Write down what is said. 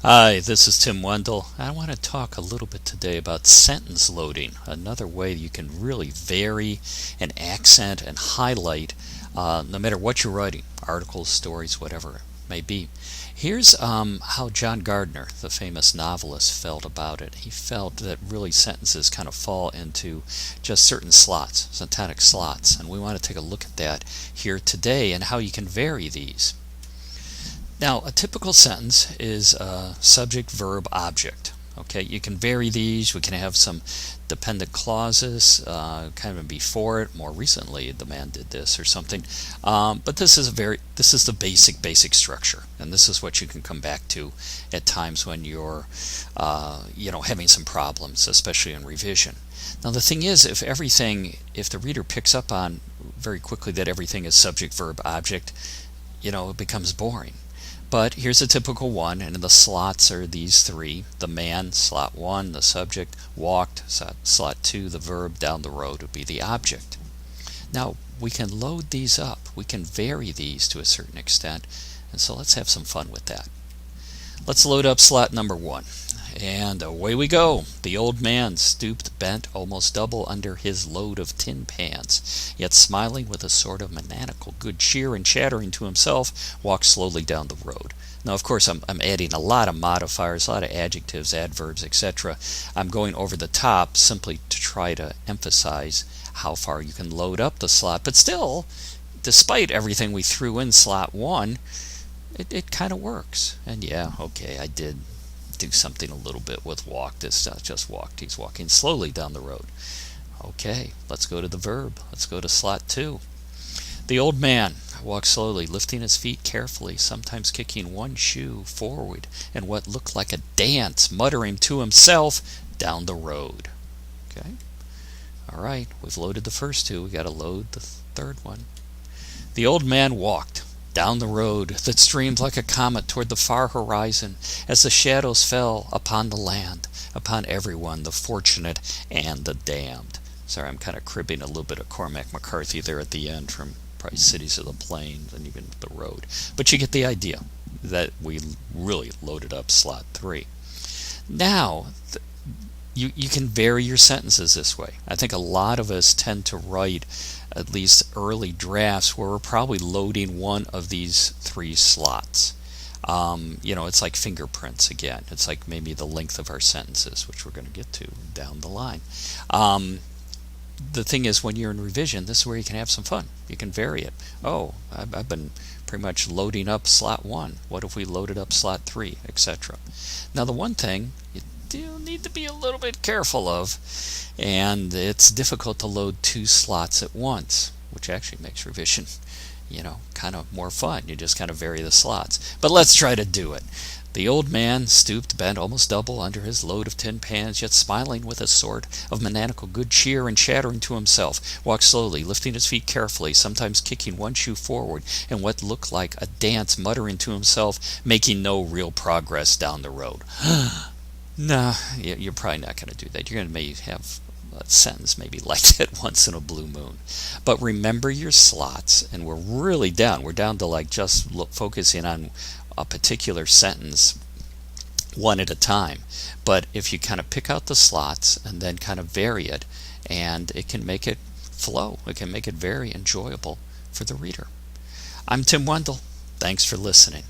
Hi, this is Tim Wendel. I want to talk a little bit today about sentence loading, another way you can really vary and accent and highlight no matter what you're writing, articles, stories, whatever it may be. Here's how John Gardner, the famous novelist, felt about it. He felt that really sentences kind of fall into just certain slots, syntactic slots, and we want to take a look at that here today and how you can vary these. Now, a typical sentence is subject, verb, object. Okay, you can vary these. We can have some dependent clauses kind of before it. More recently, the man did this or something. But this is the basic structure, and this is what you can come back to at times when you're having some problems, especially in revision. Now, the thing is, if the reader picks up on very quickly that everything is subject, verb, object, it becomes boring. But here's a typical one, and the slots are these three. The man, slot 1, the subject, walked, slot 2, the verb, down the road would be the object. Now, we can load these up. We can vary these to a certain extent, and so let's have some fun with that. Let's load up slot number 1. And away we go. The old man stooped, bent almost double under his load of tin pans, yet smiling with a sort of maniacal good cheer and chattering to himself, walked slowly down the road. Now, of course, I'm adding a lot of modifiers, a lot of adjectives, adverbs, etc. I'm going over the top simply to try to emphasize how far you can load up the slot. But still, despite everything we threw in slot 1, it kind of works. And yeah, okay, I did do something a little bit with walked. It's not just walked. He's walking slowly down the road. Okay, let's go to the verb. Let's go to slot 2. The old man walked slowly, lifting his feet carefully, sometimes kicking one shoe forward in what looked like a dance, muttering to himself down the road. Okay? All right, we've loaded the first two. We got to load the third one. The old man walked down the road that streamed like a comet toward the far horizon as the shadows fell upon the land, upon everyone, the fortunate and the damned. Sorry, I'm kind of cribbing a little bit of Cormac McCarthy there at the end from probably Cities of the Plains and even The Road. But you get the idea that we really loaded up slot 3. Now, you can vary your sentences this way. I think a lot of us tend to write at least early drafts where we're probably loading one of these 3 slots. It's like fingerprints again. It's like maybe the length of our sentences, which we're going to get to down the line. The thing is, when you're in revision, this is where you can have some fun. You can vary it. Oh, I've been pretty much loading up slot 1. What if we loaded up slot 3, etc. Now, the one thing you do need to be a little bit careful of, and it's difficult to load 2 slots at once, which actually makes revision, kind of more fun. You just kind of vary the slots. But let's try to do it. The old man stooped, bent almost double under his load of tin pans, yet smiling with a sort of maniacal good cheer and chattering to himself, walked slowly, lifting his feet carefully, sometimes kicking one shoe forward in what looked like a dance, muttering to himself, making no real progress down the road. Nah, you're probably not going to do that. You're going to maybe have a sentence maybe like that once in a blue moon. But remember your slots, and we're really down. We're down to like just focusing on a particular sentence one at a time. But if you kind of pick out the slots and then kind of vary it, and it can make it flow. It can make it very enjoyable for the reader. I'm Tim Wendel. Thanks for listening.